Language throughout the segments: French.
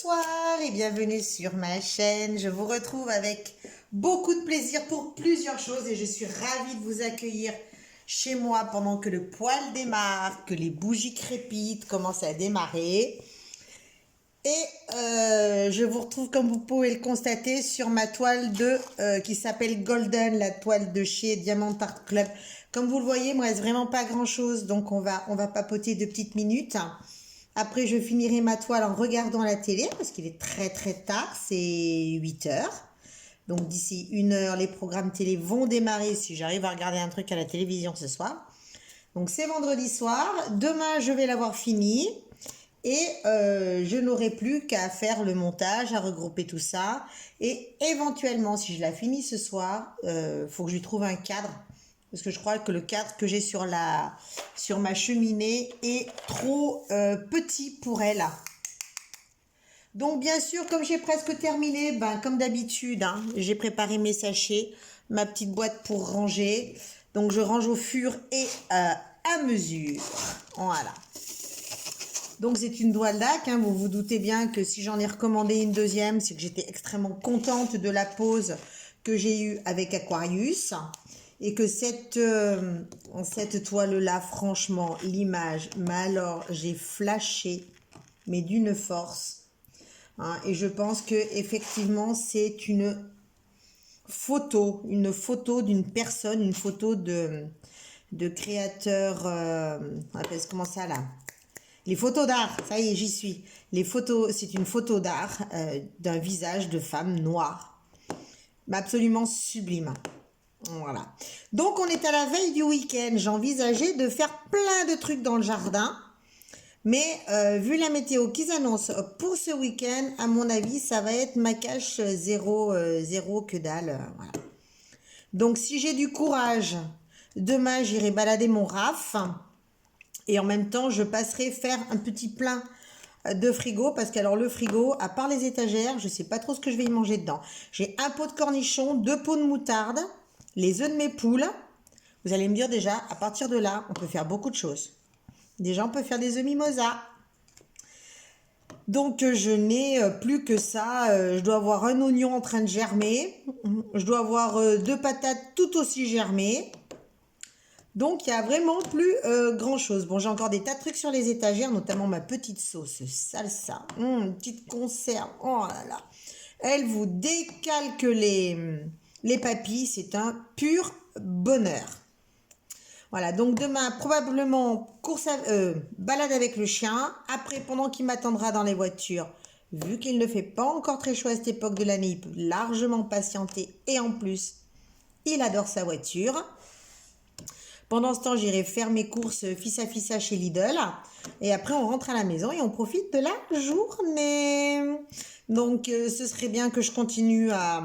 Bonsoir et bienvenue sur ma chaîne. Je vous retrouve avec beaucoup de plaisir pour plusieurs choses et je suis ravie de vous accueillir chez moi pendant que le poêle démarre, que les bougies crépitent, commencent à démarrer. Et je vous retrouve, comme vous pouvez le constater, sur ma toile qui s'appelle Golden, la toile de chez Diamant Art Club. Comme vous le voyez, il ne me reste vraiment pas grand-chose, donc on va papoter 2 petites minutes. Après, je finirai ma toile en regardant la télé, parce qu'il est très très tard, c'est 8 heures. Donc d'ici 1 heure, les programmes télé vont démarrer si j'arrive à regarder un truc à la télévision ce soir. Donc c'est vendredi soir, demain je vais l'avoir fini. Et je n'aurai plus qu'à faire le montage, à regrouper tout ça. Et éventuellement, si je la finis ce soir, faut que je lui trouve un cadre. Parce que je crois que le cadre que j'ai sur ma cheminée est trop petit pour elle. Donc bien sûr, comme j'ai presque terminé, comme d'habitude, j'ai préparé mes sachets, ma petite boîte pour ranger. Donc je range au fur et à mesure. Voilà. Donc c'est une toile d'Ac, vous vous doutez bien que si j'en ai recommandé une deuxième, c'est que j'étais extrêmement contente de la pose que j'ai eue avec Aquarius. Et que cette toile-là, franchement, l'image, mais alors j'ai flashé, mais d'une force. Et je pense que effectivement c'est une photo d'une personne, une photo de créateur, on appelle comment ça là? Les photos d'art, ça y est, j'y suis. Les photos, c'est une photo d'art d'un visage de femme noire. Mais absolument sublime. Voilà. Donc, on est à la veille du week-end. J'envisageais de faire plein de trucs dans le jardin. Mais vu la météo qu'ils annoncent pour ce week-end, à mon avis, ça va être maquage zéro que dalle. Voilà. Donc, si j'ai du courage, demain, j'irai balader mon RAF. Et en même temps, je passerai faire un petit plein de frigo. Parce qu'alors, le frigo, à part les étagères, je ne sais pas trop ce que je vais y manger dedans. J'ai un pot de cornichons, 2 pots de moutarde, les œufs de mes poules. Vous allez me dire déjà, à partir de là, on peut faire beaucoup de choses. Déjà, on peut faire des œufs mimosa. Donc, je n'ai plus que ça. Je dois avoir un oignon en train de germer. Je dois avoir 2 patates tout aussi germées. Donc, il n'y a vraiment plus grand-chose. Bon, j'ai encore des tas de trucs sur les étagères, notamment ma petite sauce salsa. Une petite conserve. Oh là là. Elle vous décalque les papilles. C'est un pur bonheur. Voilà, donc demain, probablement, balade avec le chien. Après, pendant qu'il m'attendra dans les voitures, vu qu'il ne fait pas encore très chaud à cette époque de l'année, il peut largement patienter. Et en plus, il adore sa voiture. Pendant ce temps, j'irai faire mes courses fissa chez Lidl. Et après, on rentre à la maison et on profite de la journée. Donc, ce serait bien que je continue à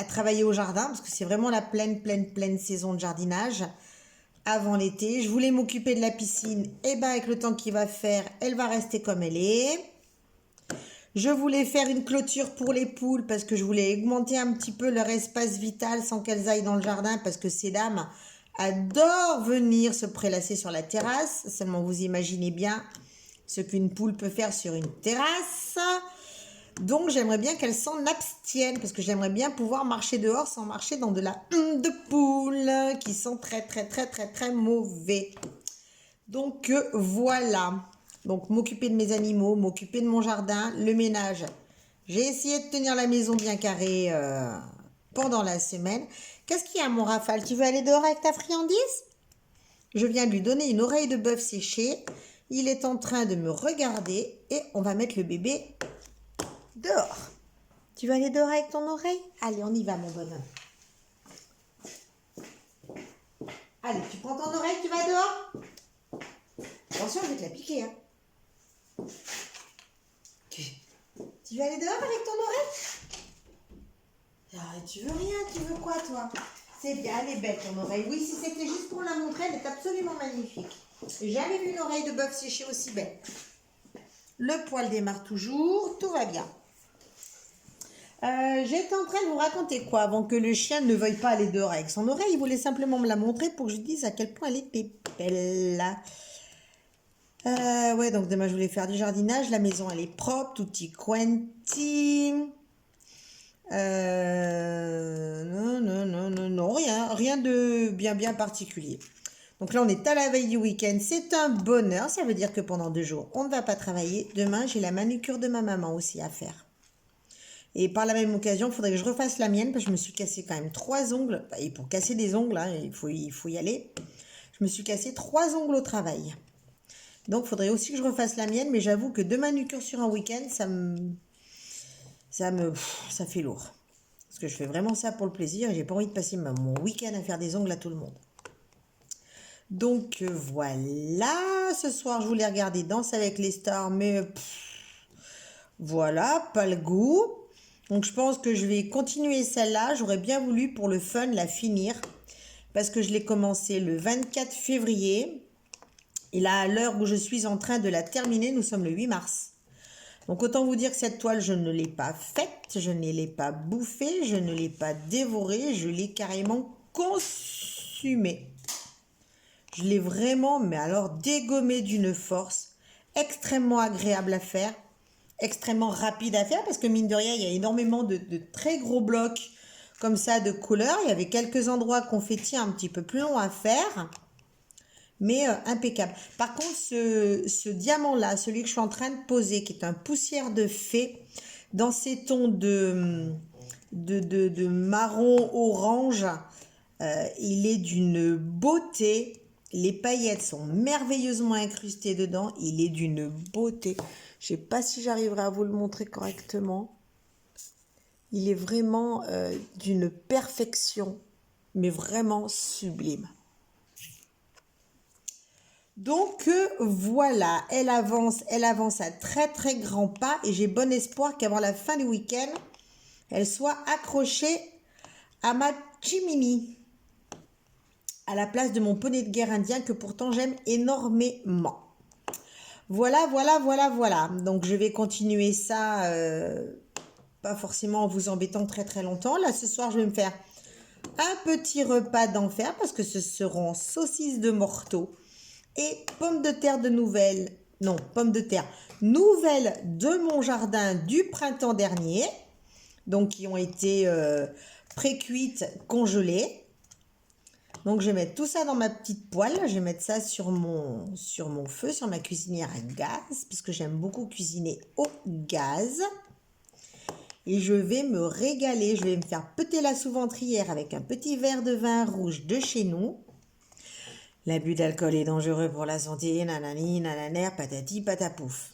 travailler au jardin. Parce que c'est vraiment la pleine saison de jardinage avant l'été. Je voulais m'occuper de la piscine. Et avec le temps qu'il va faire, elle va rester comme elle est. Je voulais faire une clôture pour les poules parce que je voulais augmenter un petit peu leur espace vital sans qu'elles aillent dans le jardin parce que ces dames adorent venir se prélasser sur la terrasse. Seulement, vous imaginez bien ce qu'une poule peut faire sur une terrasse. Donc, j'aimerais bien qu'elles s'en abstiennent parce que j'aimerais bien pouvoir marcher dehors sans marcher dans de la de poules qui sont très mauvais. Donc, voilà. Donc, m'occuper de mes animaux, m'occuper de mon jardin, le ménage. J'ai essayé de tenir la maison bien carrée pendant la semaine. Qu'est-ce qu'il y a, mon Rafale? Tu veux aller dehors avec ta friandise? Je viens de lui donner une oreille de bœuf séchée. Il est en train de me regarder et on va mettre le bébé dehors. Tu veux aller dehors avec ton oreille? Allez, on y va, mon bonhomme. Allez, tu prends ton oreille, tu vas dehors? Attention, je vais te la piquer, Tu veux aller dehors avec ton oreille? Tu veux rien, tu veux quoi, toi? C'est bien, elle est belle, ton oreille. Oui, si c'était juste pour la montrer, elle est absolument magnifique. J'ai jamais vu une oreille de bœuf séchée aussi belle. Le poil démarre toujours, tout va bien. J'étais en train de vous raconter quoi avant que le chien ne veuille pas aller dehors avec son oreille. Il voulait simplement me la montrer pour que je dise à quel point elle était belle. Ouais, donc demain je voulais faire du jardinage. La maison elle est propre, tutti quanti. Non, non, non, non, non, rien de bien particulier. Donc là, on est à la veille du week-end. C'est un bonheur. Ça veut dire que pendant 2 jours, on ne va pas travailler. Demain, j'ai la manucure de ma maman aussi à faire. Et par la même occasion, il faudrait que je refasse la mienne parce que je me suis cassé quand même 3 ongles. Et pour casser des ongles, hein, il faut y aller. Je me suis cassé 3 ongles au travail. Donc, il faudrait aussi que je refasse la mienne. Mais j'avoue que 2 manucures sur un week-end, ça fait lourd. Parce que je fais vraiment ça pour le plaisir et j'ai pas envie de passer mon week-end à faire des ongles à tout le monde. Donc voilà, ce soir je voulais regarder Danse avec les stars, mais voilà, pas le goût. Donc je pense que je vais continuer celle-là. J'aurais bien voulu pour le fun la finir parce que je l'ai commencé le 24 février. Et là, à l'heure où je suis en train de la terminer, nous sommes le 8 mars. Donc autant vous dire que cette toile, je ne l'ai pas faite, je ne l'ai pas bouffée, je ne l'ai pas dévorée, je l'ai carrément consumée. Je l'ai vraiment, mais alors dégommée d'une force extrêmement agréable à faire, extrêmement rapide à faire, parce que mine de rien, il y a énormément de très gros blocs comme ça de couleurs. Il y avait quelques endroits qu'on fait un petit peu plus long à faire, mais impeccable. Par contre, ce diamant-là, celui que je suis en train de poser, qui est un poussière de fée, dans ces tons de marron orange, il est d'une beauté. Les paillettes sont merveilleusement incrustées dedans. Il est d'une beauté. Je ne sais pas si j'arriverai à vous le montrer correctement. Il est vraiment d'une perfection, mais vraiment sublime. Donc voilà, elle avance à très très grands pas et j'ai bon espoir qu'avant la fin du week-end, elle soit accrochée à ma chimini, à la place de mon poney de guerre indien que pourtant j'aime énormément. Voilà, voilà, voilà, voilà. Donc je vais continuer ça, pas forcément en vous embêtant très très longtemps. Là ce soir je vais me faire un petit repas d'enfer parce que ce seront saucisses de morteau et pommes de terre de nouvelles, non, pommes de terre nouvelles de mon jardin du printemps dernier, donc qui ont été pré-cuites, congelées. Donc je vais mettre tout ça dans ma petite poêle, je vais mettre ça sur mon feu, sur ma cuisinière à gaz, puisque j'aime beaucoup cuisiner au gaz. Et je vais me régaler, je vais me faire péter la sous-ventrière avec un petit verre de vin rouge de chez nous. L'abus d'alcool est dangereux pour la santé, nanani, nananer, patati, patapouf.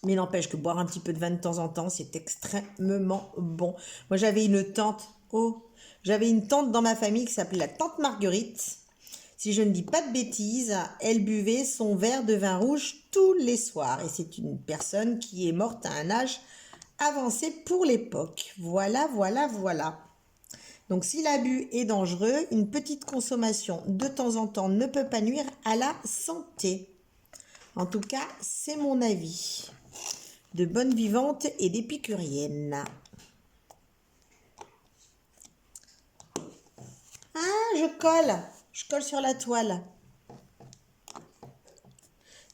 Mais n'empêche que boire un petit peu de vin de temps en temps, c'est extrêmement bon. Moi, j'avais une tante, j'avais une tante dans ma famille qui s'appelait la tante Marguerite. Si je ne dis pas de bêtises, elle buvait son verre de vin rouge tous les soirs. Et c'est une personne qui est morte à un âge avancé pour l'époque. Voilà, voilà, voilà. Donc si l'abus est dangereux, une petite consommation de temps en temps ne peut pas nuire à la santé. En tout cas, c'est mon avis de bonne vivante et d'épicurienne. Ah, je colle sur la toile.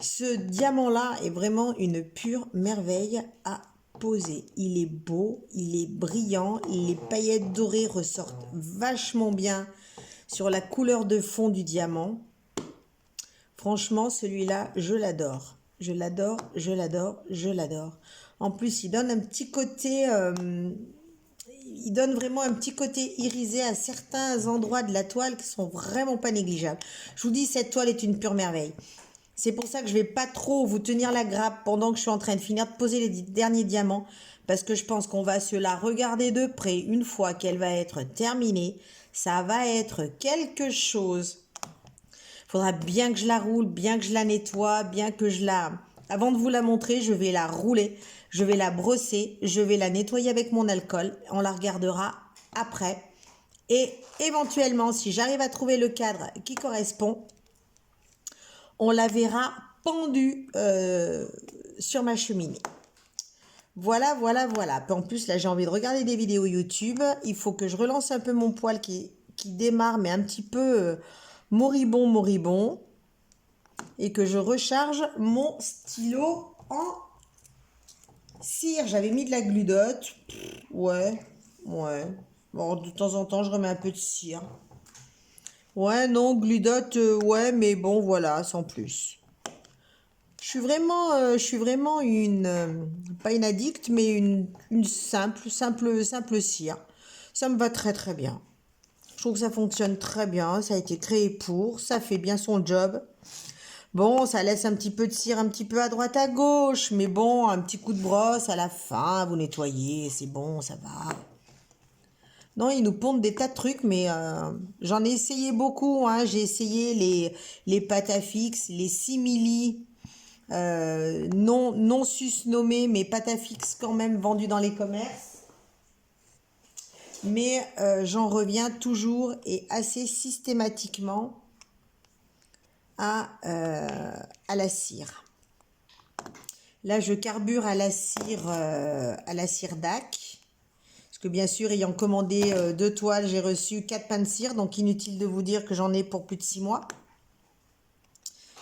Ce diamant-là est vraiment une pure merveille à poser. Il est beau, il est brillant, les paillettes dorées ressortent vachement bien sur la couleur de fond du diamant. Franchement, celui-là, je l'adore. Je l'adore, je l'adore, je l'adore. En plus, il donne un petit côté... il donne vraiment un petit côté irisé à certains endroits de la toile qui sont vraiment pas négligeables. Je vous dis, cette toile est une pure merveille. C'est pour ça que je vais pas trop vous tenir la grappe pendant que je suis en train de finir de poser les derniers diamants, parce que je pense qu'on va se la regarder de près une fois qu'elle va être terminée. Ça va être quelque chose. Il faudra bien que je la roule, bien que je la nettoie, bien que je la... Avant de vous la montrer, je vais la rouler, je vais la brosser, je vais la nettoyer avec mon alcool. On la regardera après. Et éventuellement, si j'arrive à trouver le cadre qui correspond, on la verra pendue sur ma cheminée. Voilà, voilà, voilà. En plus, là, j'ai envie de regarder des vidéos YouTube. Il faut que je relance un peu mon poêle qui démarre, mais un petit peu moribond. et que je recharge mon stylo en cire. J'avais mis de la Glu Dot. Ouais. Bon, de temps en temps, je remets un peu de cire. Ouais, non, Glu Dot, ouais, mais bon, voilà, sans plus. Je suis vraiment une, pas une addict, mais une simple cire. Ça me va très très bien. Je trouve que ça fonctionne très bien, ça a été créé pour, ça fait bien son job. Bon, ça laisse un petit peu de cire un petit peu à droite à gauche, mais bon, un petit coup de brosse à la fin, vous nettoyez, c'est bon, ça va. Non, ils nous pondent des tas de trucs, mais j'en ai essayé beaucoup, hein. J'ai essayé les Patafix, les simili, non susnommés, mais Patafix quand même vendus dans les commerces. Mais j'en reviens toujours et assez systématiquement à la cire. Là, je carbure à la cire DAC. Parce que bien sûr, ayant commandé 2 toiles, j'ai reçu 4 pains de cire. Donc, inutile de vous dire que j'en ai pour plus de 6 mois.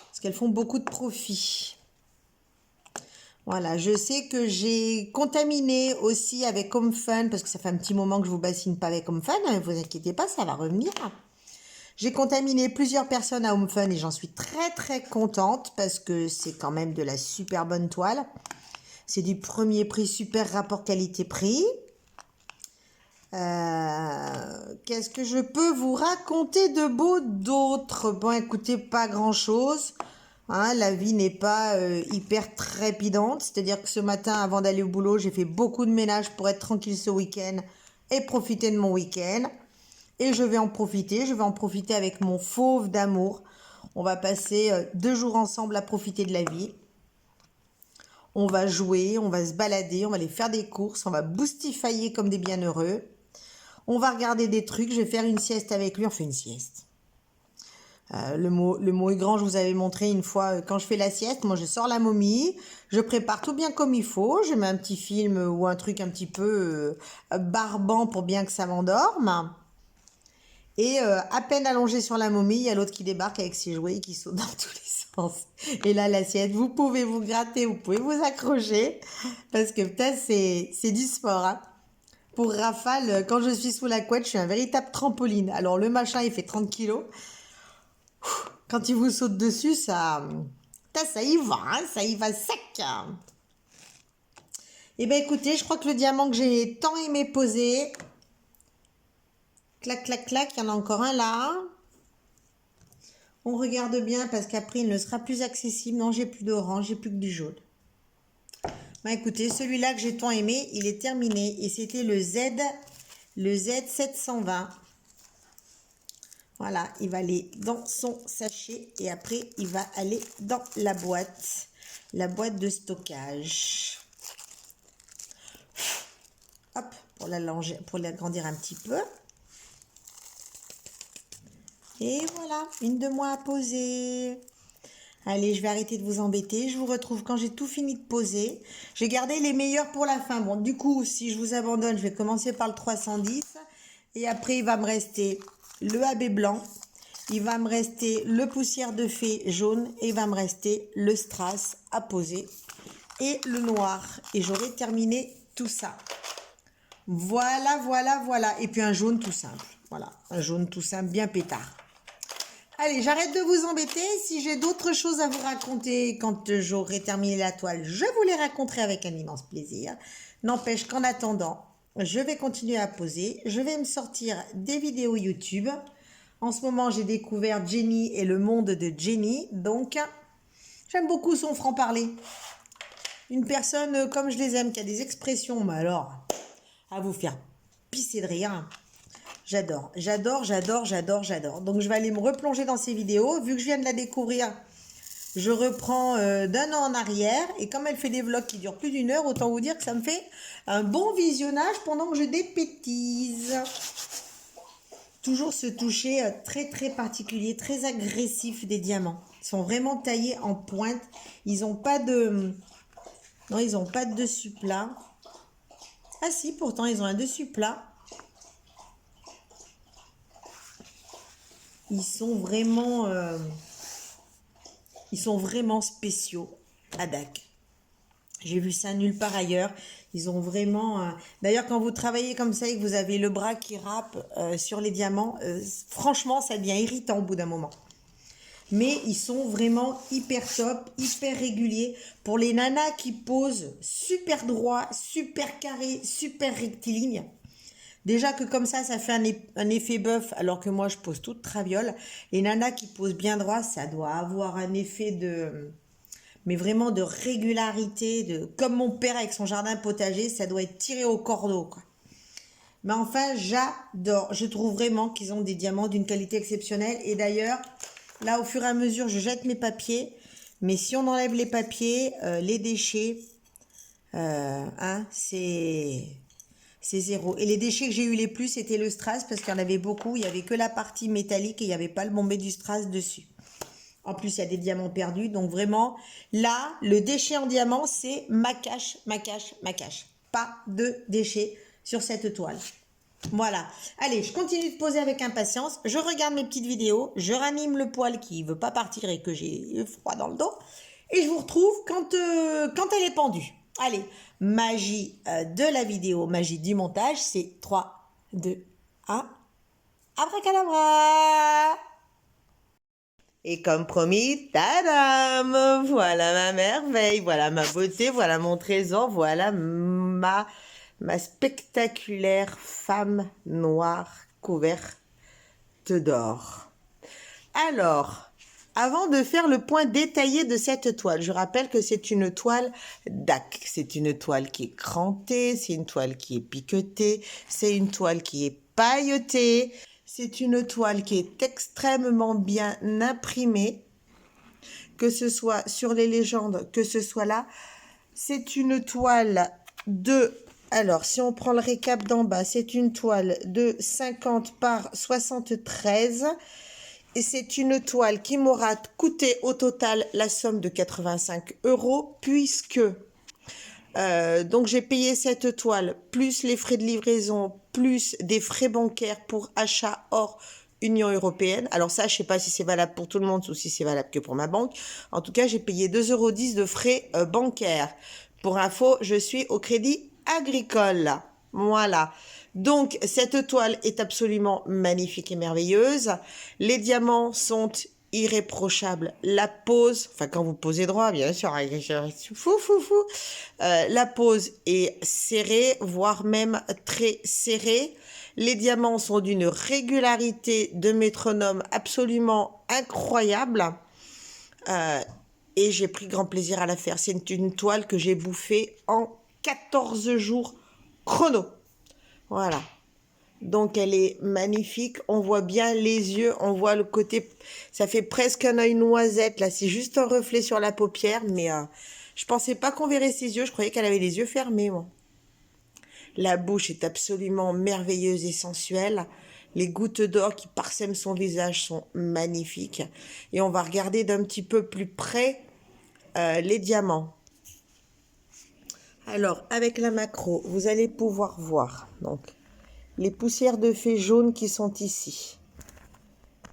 Parce qu'elles font beaucoup de profit. Voilà, je sais que j'ai contaminé aussi avec Home Fun. Parce que ça fait un petit moment que je ne vous bassine pas avec Home Fun. Ne vous inquiétez pas, ça va revenir. J'ai contaminé plusieurs personnes à Home Fun et j'en suis très très contente. Parce que c'est quand même de la super bonne toile. C'est du premier prix, super rapport qualité-prix. Qu'est-ce que je peux vous raconter de beau d'autre? Bon, écoutez, pas grand-chose. Hein, la vie n'est pas hyper trépidante. C'est-à-dire que ce matin, avant d'aller au boulot, j'ai fait beaucoup de ménage pour être tranquille ce week-end et profiter de mon week-end. Et je vais en profiter. Je vais en profiter avec mon fauve d'amour. On va passer 2 jours ensemble à profiter de la vie. On va jouer, on va se balader, on va aller faire des courses, on va boustifailler comme des bienheureux. On va regarder des trucs, je vais faire une sieste avec lui, on fait une sieste. Le mot est grand, je vous avais montré une fois, quand je fais la sieste, moi je sors la momie, je prépare tout bien comme il faut, je mets un petit film ou un truc un petit peu barbant pour bien que ça m'endorme. Et à peine allongé sur la momie, il y a l'autre qui débarque avec ses jouets et qui saute dans tous les sens. Et là, l'assiette, vous pouvez vous gratter, vous pouvez vous accrocher, parce que putain, c'est du sport, hein. Pour Rafale, quand je suis sous la couette, je suis un véritable trampoline. Alors le machin, il fait 30 kilos. Quand il vous saute dessus, ça y va, hein, ça y va sec. Eh bien écoutez, je crois que le diamant que j'ai tant aimé poser, clac, clac, clac, il y en a encore un là. On regarde bien parce qu'après, il ne sera plus accessible. Non, j'ai plus d'orange, j'ai plus que du jaune. Bah écoutez, celui-là que j'ai tant aimé, il est terminé. Et c'était le Z720. Voilà, il va aller dans son sachet et après, il va aller dans la boîte de stockage. Hop, pour l'agrandir un petit peu. Et voilà, une de moins à poser. Allez, je vais arrêter de vous embêter. Je vous retrouve quand j'ai tout fini de poser. J'ai gardé les meilleurs pour la fin. Bon, du coup, si je vous abandonne, je vais commencer par le 310. Et après, il va me rester le AB blanc. Il va me rester le poussière de fée jaune. Et il va me rester le strass à poser. Et le noir. Et j'aurai terminé tout ça. Voilà, voilà, voilà. Et puis un jaune tout simple. Voilà, un jaune tout simple, bien pétard. Allez, j'arrête de vous embêter. Si j'ai d'autres choses à vous raconter quand j'aurai terminé la toile, je vous les raconterai avec un immense plaisir. N'empêche qu'en attendant, je vais continuer à poser. Je vais me sortir des vidéos YouTube. En ce moment, j'ai découvert Jenny et le monde de Jenny. Donc, j'aime beaucoup son franc-parler. Une personne comme je les aime, qui a des expressions, mais alors, à vous faire pisser de rire. J'adore, j'adore, j'adore, j'adore, j'adore. Donc, je vais aller me replonger dans ces vidéos. Vu que je viens de la découvrir, je reprends d'un an en arrière. Et comme elle fait des vlogs qui durent plus d'1 heure, autant vous dire que ça me fait un bon visionnage pendant que je dépétise. Toujours ce toucher très, très particulier, très agressif des diamants. Ils sont vraiment taillés en pointe. Ils n'ont pas de... Non, ils n'ont pas de dessus plat. Ah si, pourtant, ils ont un dessus plat. Ils sont vraiment Ils sont vraiment spéciaux à DAC. J'ai vu ça nulle part ailleurs. Ils ont vraiment... D'ailleurs, quand vous travaillez comme ça et que vous avez le bras qui râpe sur les diamants, franchement, ça devient irritant au bout d'un moment. Mais ils sont vraiment hyper top, hyper réguliers. Pour les nanas qui posent super droit, super carré, super rectiligne. Déjà que comme ça fait un effet bœuf, alors que moi, je pose toute traviole. Les nanas qui posent bien droit, ça doit avoir un effet de... mais vraiment de régularité, comme mon père avec son jardin potager, ça doit être tiré au cordeau, quoi. Mais enfin, j'adore. Je trouve vraiment qu'ils ont des diamants d'une qualité exceptionnelle. Et d'ailleurs, là, au fur et à mesure, je jette mes papiers. Mais si on enlève les papiers, les déchets, c'est zéro. Et les déchets que j'ai eu les plus, c'était le strass, parce qu'il y en avait beaucoup. Il n'y avait que la partie métallique et il n'y avait pas le bombé du strass dessus. En plus, il y a des diamants perdus. Donc vraiment, là, le déchet en diamant, c'est ma cache, ma cache, ma cache. Pas de déchets sur cette toile. Voilà. Allez, je continue de poser avec impatience. Je regarde mes petites vidéos. Je ranime le poil qui ne veut pas partir et que j'ai froid dans le dos. Et je vous retrouve quand elle est pendue. Allez, magie de la vidéo, magie du montage. C'est 3, 2, 1. Abracadabra! Et comme promis, tadam! Voilà ma merveille, voilà ma beauté, voilà mon trésor, voilà ma spectaculaire femme noire couverte d'or. Alors, avant de faire le point détaillé de cette toile, je rappelle que c'est une toile DAC. C'est une toile qui est crantée, c'est une toile qui est piquetée, c'est une toile qui est pailletée. C'est une toile qui est extrêmement bien imprimée, que ce soit sur les légendes, que ce soit là. C'est une toile de... Alors, si on prend le récap d'en bas, c'est une toile de 50 par 73. Et c'est une toile qui m'aura coûté au total la somme de 85 €, puisque... donc j'ai payé cette toile, plus les frais de livraison, plus des frais bancaires pour achat hors Union européenne. Alors ça, je sais pas si c'est valable pour tout le monde ou si c'est valable que pour ma banque. En tout cas, j'ai payé 2,10 € de frais bancaires. Pour info, je suis au Crédit Agricole. Voilà. Donc, cette toile est absolument magnifique et merveilleuse. Les diamants sont irréprochables. La pose, enfin quand vous posez droit, bien sûr, la pose est serrée, voire même très serrée. Les diamants sont d'une régularité de métronome absolument incroyable. Et j'ai pris grand plaisir à la faire. C'est une toile que j'ai bouffée en 14 jours chrono. Voilà. Donc, elle est magnifique. On voit bien les yeux. On voit le côté... Ça fait presque un œil noisette. Là, c'est juste un reflet sur la paupière. Mais je pensais pas qu'on verrait ses yeux. Je croyais qu'elle avait les yeux fermés, moi. La bouche est absolument merveilleuse et sensuelle. Les gouttes d'or qui parsèment son visage sont magnifiques. Et on va regarder d'un petit peu plus près les diamants. Alors, avec la macro, vous allez pouvoir voir donc les poussières de fée jaunes qui sont ici.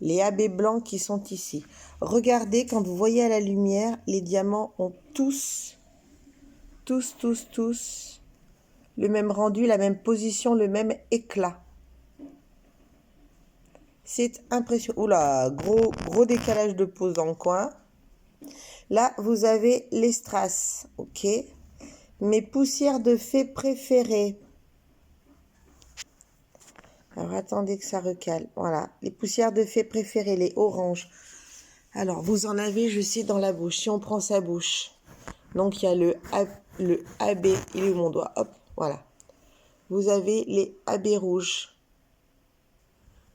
Les AB blancs qui sont ici. Regardez, quand vous voyez à la lumière, les diamants ont tous le même rendu, la même position, le même éclat. C'est impressionnant. Oula, gros décalage de pose dans le coin. Là, vous avez les strass, ok. Mes poussières de fée préférées. Alors, attendez que ça recale. Voilà, les poussières de fée préférées, les oranges. Alors, vous en avez, je sais, dans la bouche. Si on prend sa bouche. Donc, il y a le AB. Il est où mon doigt? Hop, voilà. Vous avez les AB rouges.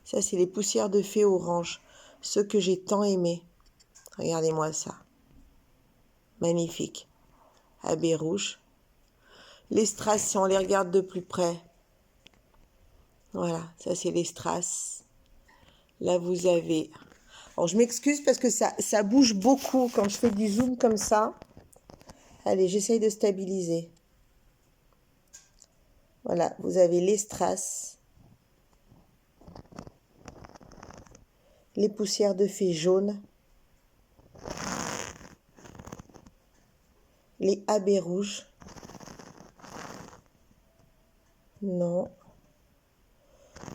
Ça, c'est les poussières de fée orange. Ceux que j'ai tant aimés. Regardez-moi ça. Magnifique. AB rouge. Les strass, si on les regarde de plus près. Voilà, ça c'est les strass. Là, vous avez... Alors, je m'excuse parce que ça bouge beaucoup quand je fais du zoom comme ça. Allez, j'essaye de stabiliser. Voilà, vous avez les strass. Les poussières de fée jaune. Les AB rouges. Non.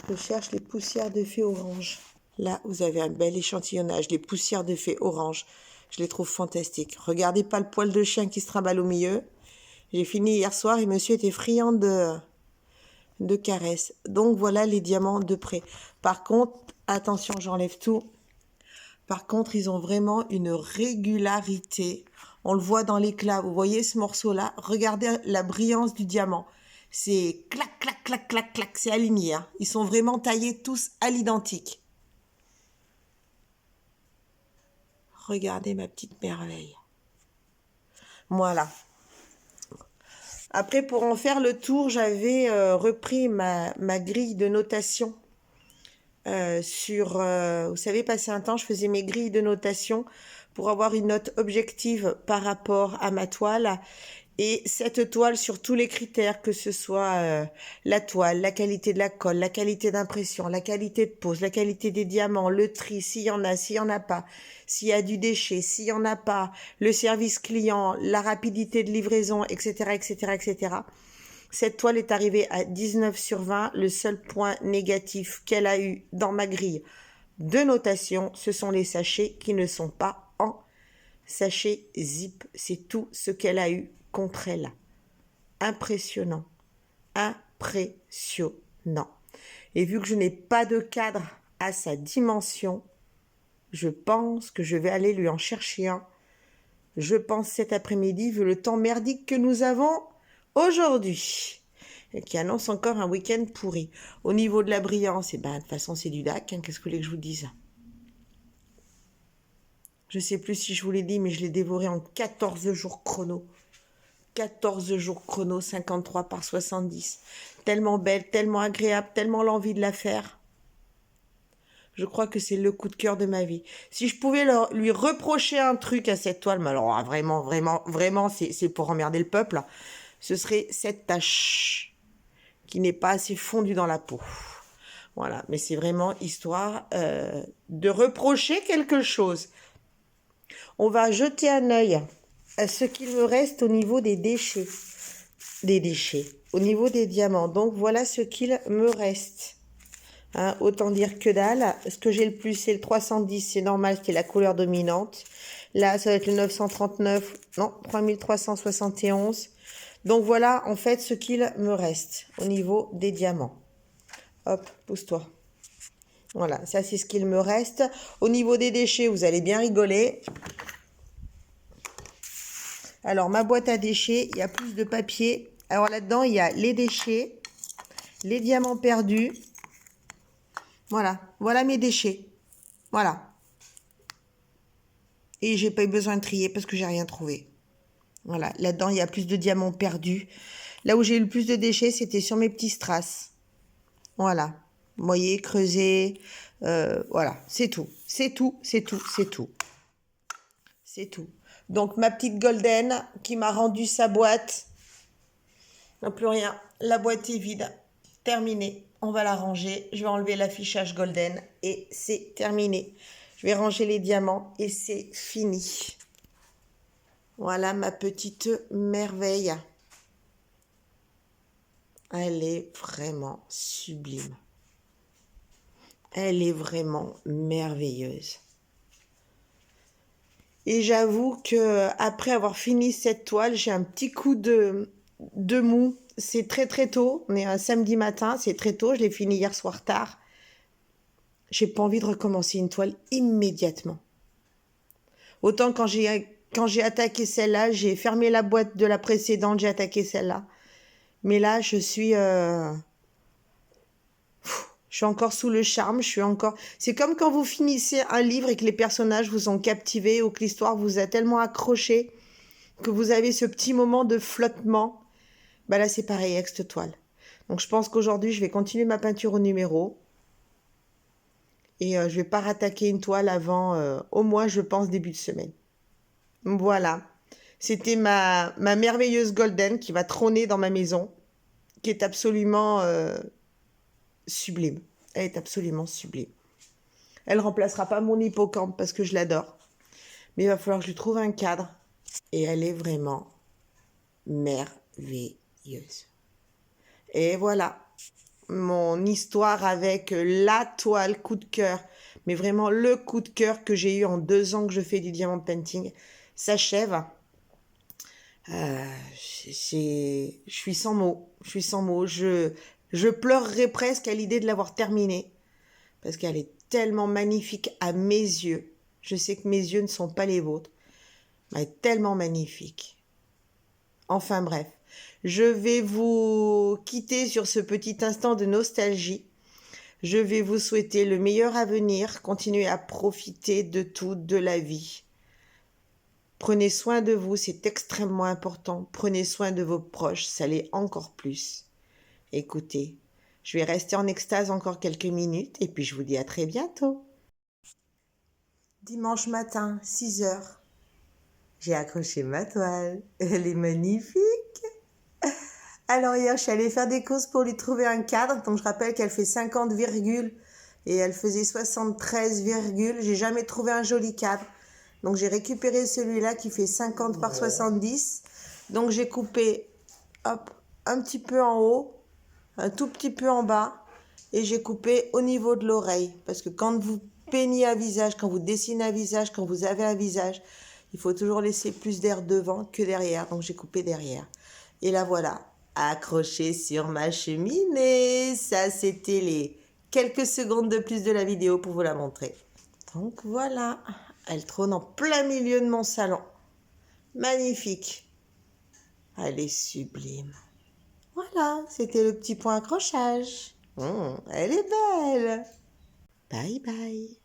Je cherche les poussières de fée orange. Là, vous avez un bel échantillonnage. Les poussières de fée orange. Je les trouve fantastiques. Regardez pas le poil de chien qui se trimballe au milieu. J'ai fini hier soir et monsieur était friand de caresses. Donc voilà les diamants de près. Par contre, attention, j'enlève tout. Par contre, ils ont vraiment une régularité. On le voit dans l'éclat. Vous voyez ce morceau-là? Regardez la brillance du diamant. C'est clac, clac, clac, clac, clac. C'est aligné. Hein. Ils sont vraiment taillés tous à l'identique. Regardez ma petite merveille. Voilà. Après, pour en faire le tour, j'avais repris ma grille de notation. Vous savez, passé un temps, je faisais mes grilles de notation pour avoir une note objective par rapport à ma toile. Et cette toile, sur tous les critères, que ce soit la toile, la qualité de la colle, la qualité d'impression, la qualité de pose, la qualité des diamants, le tri, s'il y en a, s'il y en a pas, s'il y a du déchet, s'il y en a pas, le service client, la rapidité de livraison, etc., etc., etc. Cette toile est arrivée à 19 sur 20. Le seul point négatif qu'elle a eu dans ma grille de notation, ce sont les sachets qui ne sont pas en sachet zip. C'est tout ce qu'elle a eu contre elle. Impressionnant. Impressionnant. Et vu que je n'ai pas de cadre à sa dimension, je pense que je vais aller lui en chercher un. Je pense cet après-midi, vu le temps merdique que nous avons aujourd'hui, et qui annonce encore un week-end pourri. Au niveau de la brillance, de toute façon, c'est du DAC. Hein, qu'est-ce que vous voulez que je vous dise? Je ne sais plus si je vous l'ai dit, mais je l'ai dévoré en 14 jours chrono. 14 jours chrono, 53 par 70. Tellement belle, tellement agréable, tellement l'envie de la faire. Je crois que c'est le coup de cœur de ma vie. Si je pouvais lui reprocher un truc à cette toile, mais alors vraiment, vraiment, vraiment, c'est pour emmerder le peuple, ce serait cette tache qui n'est pas assez fondue dans la peau. Voilà, mais c'est vraiment histoire de reprocher quelque chose. On va jeter un œil à ce qu'il me reste au niveau des déchets. Au niveau des diamants. Donc voilà ce qu'il me reste. Hein, autant dire que dalle. Ce que j'ai le plus, c'est le 310, c'est normal, c'est la couleur dominante. Là, ça va être le 939, non, 3371. Donc voilà, en fait, ce qu'il me reste au niveau des diamants. Hop, pousse-toi. Voilà, ça c'est ce qu'il me reste. Au niveau des déchets, vous allez bien rigoler. Alors, ma boîte à déchets, il y a plus de papier. Alors là-dedans, il y a les déchets, les diamants perdus. Voilà, voilà mes déchets. Voilà. Et j'ai pas eu besoin de trier parce que j'ai rien trouvé. Voilà, là-dedans, il y a plus de diamants perdus. Là où j'ai eu le plus de déchets, c'était sur mes petits strass. Voilà. Vous voyez, creuser. Voilà, c'est tout. C'est tout, c'est tout, c'est tout. C'est tout. Donc, ma petite Golden qui m'a rendu sa boîte. Non, plus rien. La boîte est vide. Terminé. On va la ranger. Je vais enlever l'affichage Golden et c'est terminé. Je vais ranger les diamants et c'est fini. Voilà ma petite merveille. Elle est vraiment sublime. Elle est vraiment merveilleuse. Et j'avoue que après avoir fini cette toile, j'ai un petit coup de mou. C'est très très tôt. On est un samedi matin, c'est très tôt. Je l'ai fini hier soir tard. J'ai pas envie de recommencer une toile immédiatement. Autant quand j'ai attaqué celle-là, j'ai fermé la boîte de la précédente, j'ai attaqué celle-là. Mais là, je suis encore sous le charme, C'est comme quand vous finissez un livre et que les personnages vous ont captivé ou que l'histoire vous a tellement accroché que vous avez ce petit moment de flottement. Bah là, c'est pareil avec cette toile. Donc, je pense qu'aujourd'hui, je vais continuer ma peinture au numéro. Et je vais pas rattaquer une toile avant, au moins, je pense, début de semaine. Voilà. C'était ma merveilleuse Golden qui va trôner dans ma maison, qui est absolument sublime. Elle est absolument sublime. Elle remplacera pas mon hippocampe parce que je l'adore. Mais il va falloir que je lui trouve un cadre. Et elle est vraiment merveilleuse. Et voilà, mon histoire avec la toile coup de cœur, mais vraiment le coup de cœur que j'ai eu en 2 ans que je fais du diamant painting, s'achève. Je suis sans mots, je pleurerais presque à l'idée de l'avoir terminée, parce qu'elle est tellement magnifique à mes yeux. Je sais que mes yeux ne sont pas les vôtres, mais elle est tellement magnifique. Enfin bref, je vais vous quitter sur ce petit instant de nostalgie. Je vais vous souhaiter le meilleur avenir, continuez à profiter de tout, de la vie. Prenez soin de vous, c'est extrêmement important. Prenez soin de vos proches, ça l'est encore plus. Écoutez, je vais rester en extase encore quelques minutes et puis je vous dis à très bientôt. Dimanche matin, 6 heures. J'ai accroché ma toile. Elle est magnifique. Alors hier, je suis allée faire des courses pour lui trouver un cadre. Donc je rappelle qu'elle fait 50 virgules et elle faisait 73 virgules. J'ai jamais trouvé un joli cadre. Donc j'ai récupéré celui-là qui fait 50 par 70. Donc j'ai coupé hop, un petit peu en haut, un tout petit peu en bas. Et j'ai coupé au niveau de l'oreille. Parce que quand vous peignez un visage, quand vous dessinez un visage, quand vous avez un visage, il faut toujours laisser plus d'air devant que derrière. Donc j'ai coupé derrière. Et là voilà, accroché sur ma cheminée. Ça c'était les quelques secondes de plus de la vidéo pour vous la montrer. Donc voilà, elle trône en plein milieu de mon salon. Magnifique. Elle est sublime. Voilà, c'était le petit point accrochage. Elle est belle. Bye bye.